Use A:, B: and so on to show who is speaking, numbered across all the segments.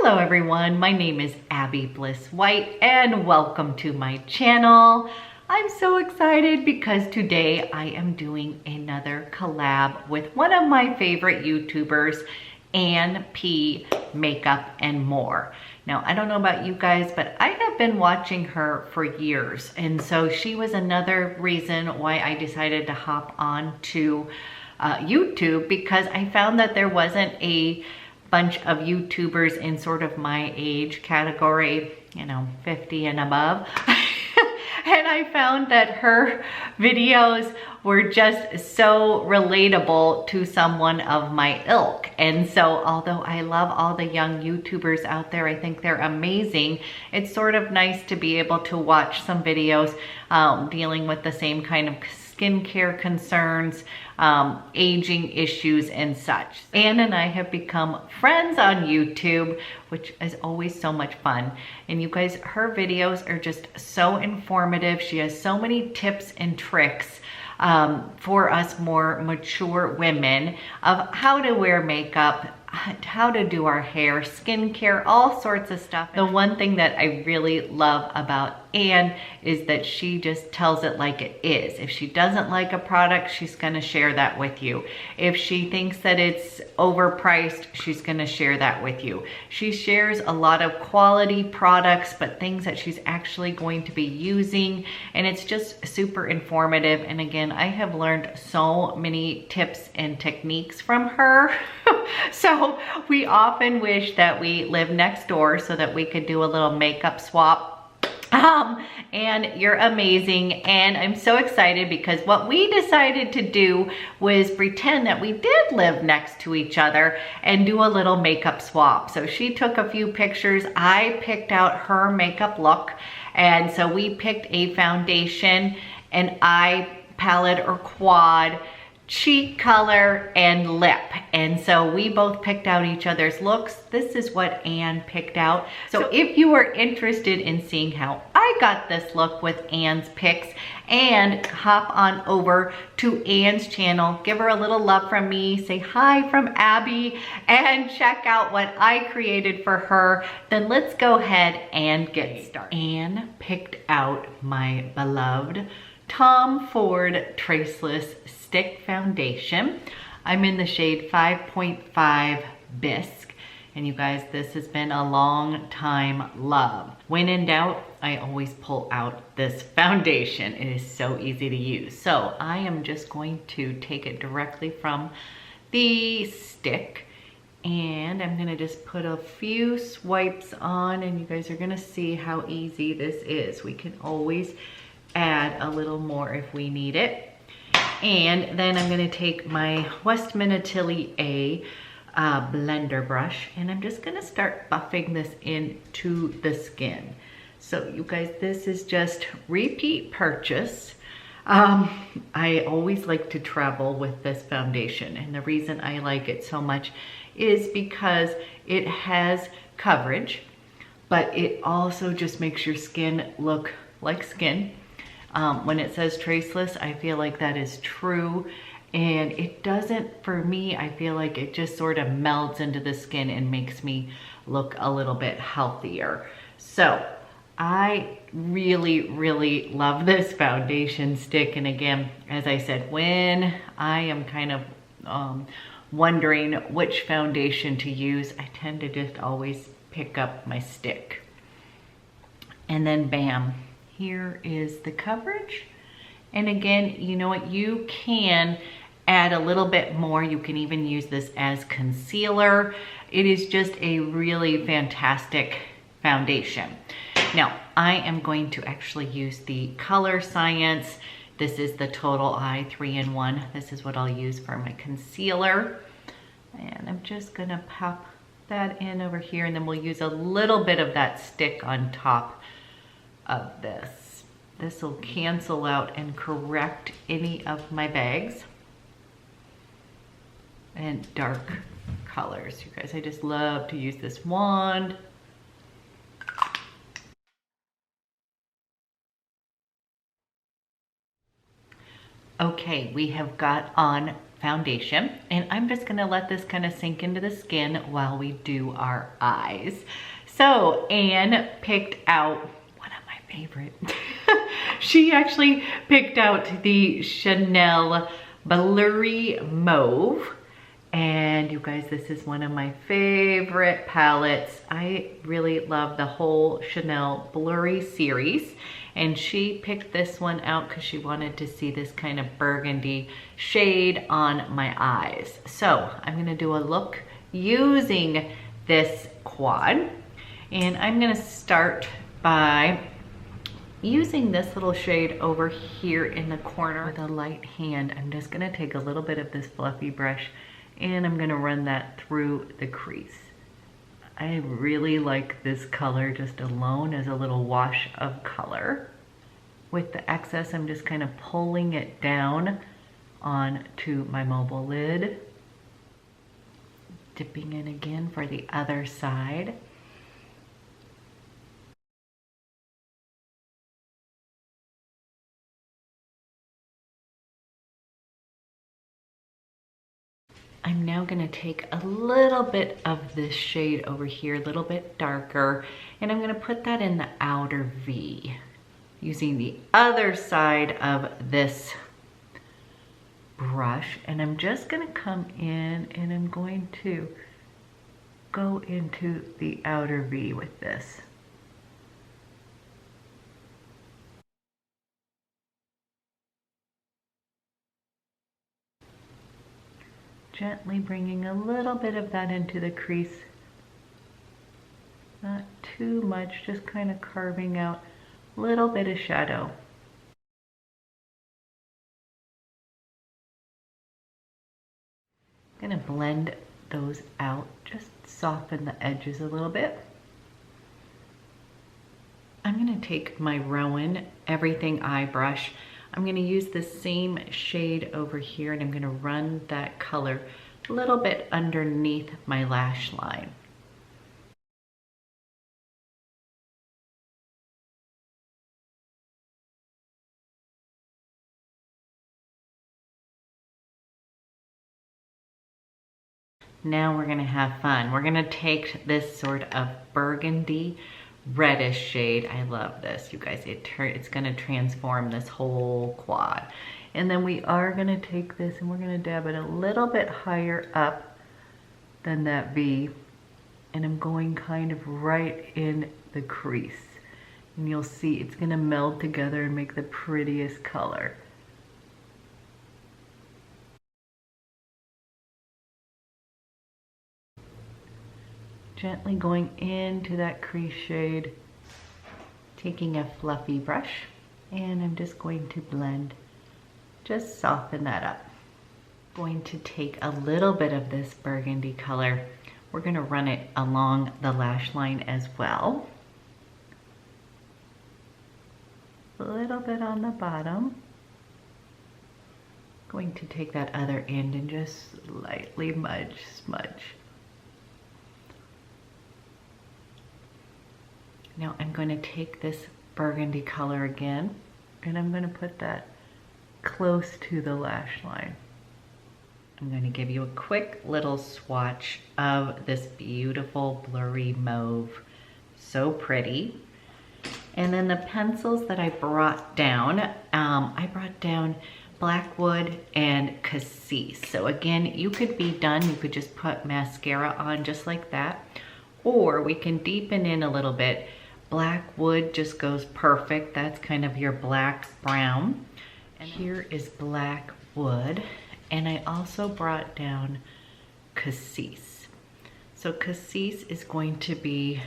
A: Hello everyone, my name is Abby Bliss White and welcome to my channel. I'm so excited because today I am doing another collab with one of my favorite YouTubers, Ann P Makeup and More. Now, I don't know about you guys, but I have been watching her for years. And so she was another reason why I decided to hop on to YouTube, because I found that there wasn't a bunch of YouTubers in sort of my age category, 50 and above. And I found that her videos were just so relatable to someone of my ilk. And so although I love all the young YouTubers out there, I think they're amazing, it's sort of nice to be able to watch some videos dealing with the same kind of skincare concerns, aging issues and such. Ann and I have become friends on YouTube, which is always so much fun. And you guys, her videos are just so informative. She has so many tips and tricks for us more mature women of how to wear makeup, how to do our hair, skincare, all sorts of stuff. The one thing that I really love about Ann is that she just tells it like it is. If she doesn't like a product, she's gonna share that with you. If she thinks that it's overpriced, she's gonna share that with you. She shares a lot of quality products, but things that she's actually going to be using, and it's just super informative. And again, I have learned so many tips and techniques from her. So we often wish that we lived next door so that we could do a little makeup swap. And you're amazing, and I'm so excited because what we decided to do was pretend that we did live next to each other and do a little makeup swap. So she took a few pictures, I picked out her makeup look, and so we picked a foundation, an eye palette or quad, cheek color, and lip. And so we both picked out each other's looks. This is what Ann picked out. So if you are interested in seeing how I got this look with Ann's picks, and hop on over to Ann's channel, give her a little love from me, say hi from Abby, and check out what I created for her, then let's go ahead and get started. Ann picked out my beloved Tom Ford Traceless Stick Foundation. I'm in the shade 5.5 Bisque. And you guys, this has been a long time love. When in doubt, I always pull out this foundation. It is so easy to use. So I am just going to take it directly from the stick, and I'm gonna just put a few swipes on, and you guys are gonna see how easy this is. We can always add a little more if we need it. And then I'm gonna take my Westman Atelier A blender brush, and I'm just gonna start buffing this into the skin. So you guys, this is just repeat purchase. I always like to travel with this foundation, and the reason I like it so much is because it has coverage, but it also just makes your skin look like skin. When it says traceless, I feel like that is true. And it doesn't, for me, I feel like it just sort of melds into the skin and makes me look a little bit healthier. So I really, really love this foundation stick. And again, as I said, when I am kind of wondering which foundation to use, I tend to just always pick up my stick. And then bam. Here is the coverage. And again, you know what, you can add a little bit more. You can even use this as concealer. It is just a really fantastic foundation. Now, I am going to actually use the Color Science. This is the Total Eye 3-in-1. This is what I'll use for my concealer. And I'm just gonna pop that in over here, and then we'll use a little bit of that stick on top of this. This will cancel out and correct any of my bags and dark colors. You guys, I just love to use this wand. Okay, we have got on foundation, and I'm just gonna let this kind of sink into the skin while we do our eyes. So Anne picked out one of my favorite. She actually picked out the Chanel Blurry Mauve. And you guys, this is one of my favorite palettes. I really love the whole Chanel Blurry series. And she picked this one out because she wanted to see this kind of burgundy shade on my eyes. So I'm gonna do a look using this quad. And I'm gonna start by using this little shade over here in the corner with a light hand. I'm just gonna take a little bit of this fluffy brush and I'm gonna run that through the crease. I really like this color just alone as a little wash of color. With the excess, I'm just kind of pulling it down onto my mobile lid. Dipping in again for the other side. I'm now gonna take a little bit of this shade over here, a little bit darker, and I'm gonna put that in the outer V using the other side of this brush. And I'm just gonna come in and I'm going to go into the outer V with this. Gently bringing a little bit of that into the crease. Not too much, just kind of carving out a little bit of shadow. I'm gonna blend those out, just soften the edges a little bit. I'm gonna take my Rowan Everything Eye Brush. I'm gonna use the same shade over here and I'm gonna run that color a little bit underneath my lash line. Now we're gonna have fun. We're gonna take this sort of burgundy reddish shade. I love this, you guys. It's gonna transform this whole quad. And then we are gonna take this and we're gonna dab it a little bit higher up than that V. And I'm going kind of right in the crease. And you'll see it's gonna meld together and make the prettiest color. Gently going into that crease shade, taking a fluffy brush, and I'm just going to blend, just soften that up. Going to take a little bit of this burgundy color. We're gonna run it along the lash line as well. A little bit on the bottom. Going to take that other end and just lightly smudge. Now I'm going to take this burgundy color again and I'm going to put that close to the lash line. I'm going to give you a quick little swatch of this beautiful blurry mauve. So pretty. And then the pencils that I brought down, I brought down Blackwood and Cassis. So again, you could be done. You could just put mascara on just like that. Or we can deepen in a little bit. Blackwood just goes perfect. That's kind of your black brown. And here is Blackwood. And I also brought down Cassis. So Cassis is going to be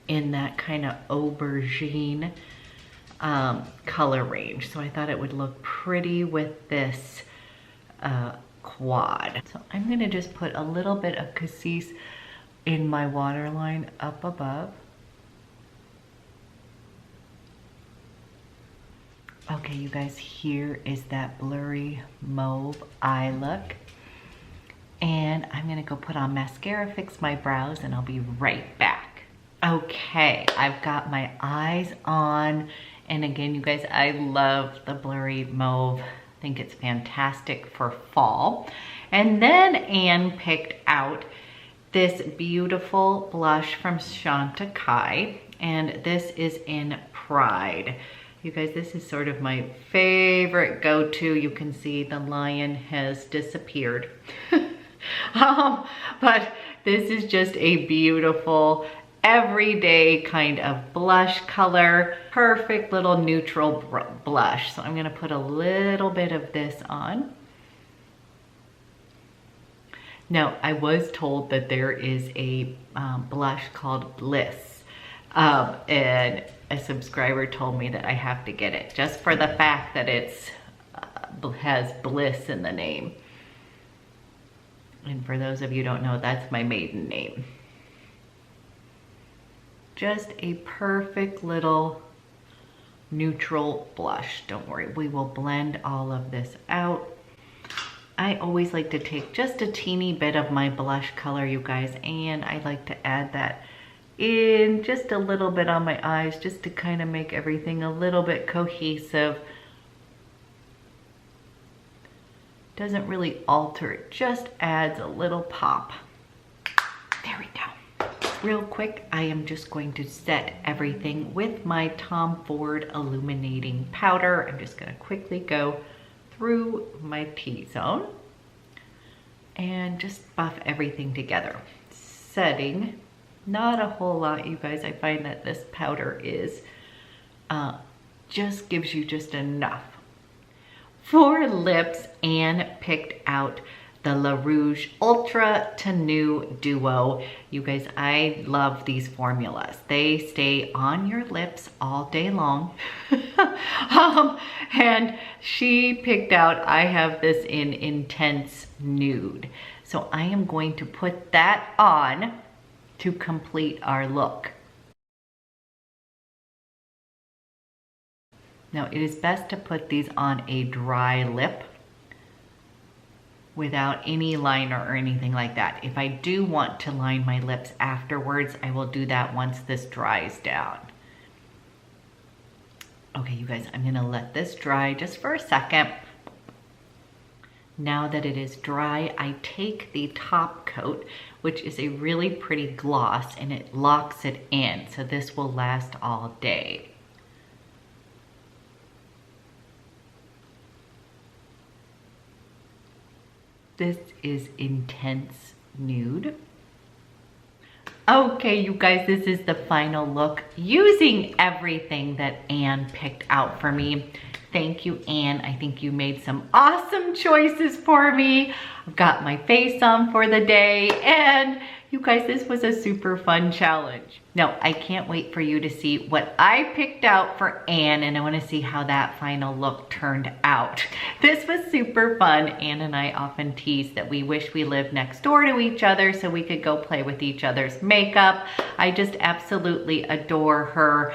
A: in that kind of aubergine color range. So I thought it would look pretty with this quad. So I'm gonna just put a little bit of Cassis in my waterline up above. Okay, you guys, here is that blurry mauve eye look. And I'm gonna go put on mascara, fix my brows, and I'll be right back. Okay, I've got my eyes on. And again, you guys, I love the blurry mauve think it's fantastic for fall. And then Anne picked out this beautiful blush from Chantecaille, and this is in Pride. You guys, this is sort of my favorite go-to. You can see the lion has disappeared. But this is just a beautiful, everyday kind of blush color. Perfect little neutral blush. So I'm gonna put a little bit of this on. Now, I was told that there is a blush called Bliss. And a subscriber told me that I have to get it just for the fact that it's has Bliss in the name. And for those of you who don't know, that's my maiden name. Just a perfect little neutral blush. Don't worry, we will blend all of this out. I always like to take just a teeny bit of my blush color, you guys, and I like to add that in just a little bit on my eyes just to kind of make everything a little bit cohesive. Doesn't really alter, it just adds a little pop. There we go. Real quick, I am just going to set everything with my Tom Ford illuminating powder. I'm just gonna quickly go through my T-zone and just buff everything together. Setting, not a whole lot, you guys. I find that this powder is just gives you just enough. For lips, Anne picked out the La Rouge Ultra Tenue Duo. You guys, I love these formulas. They stay on your lips all day long. And she picked out, I have this in Intense Nude. So I am going to put that on to complete our look. Now, it is best to put these on a dry lip without any liner or anything like that. If I do want to line my lips afterwards, I will do that once this dries down. Okay, you guys, I'm gonna let this dry just for a second. Now that it is dry, I take the top coat, which is a really pretty gloss, and it locks it in, so this will last all day. This is Intense Nude. Okay, you guys, this is the final look using everything that Anne picked out for me. Thank you, Anne. I think you made some awesome choices for me. I've got my face on for the day, and you guys, this was a super fun challenge. Now, I can't wait for you to see what I picked out for Anne, and I wanna see how that final look turned out. This was super fun. Anne and I often tease that we wish we lived next door to each other so we could go play with each other's makeup. I just absolutely adore her.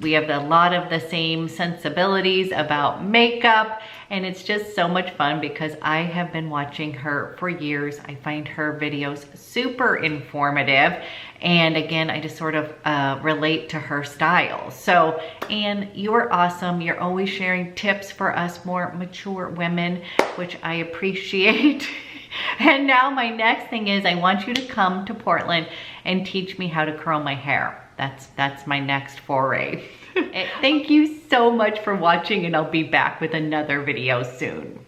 A: We have a lot of the same sensibilities about makeup, and it's just so much fun because I have been watching her for years. I find her videos super informative, and again, I just sort of relate to her style. So, Anne, you're awesome. You're always sharing tips for us more mature women, which I appreciate. And now my next thing is I want you to come to Portland and teach me how to curl my hair. That's my next foray. Thank you so much for watching, and I'll be back with another video soon.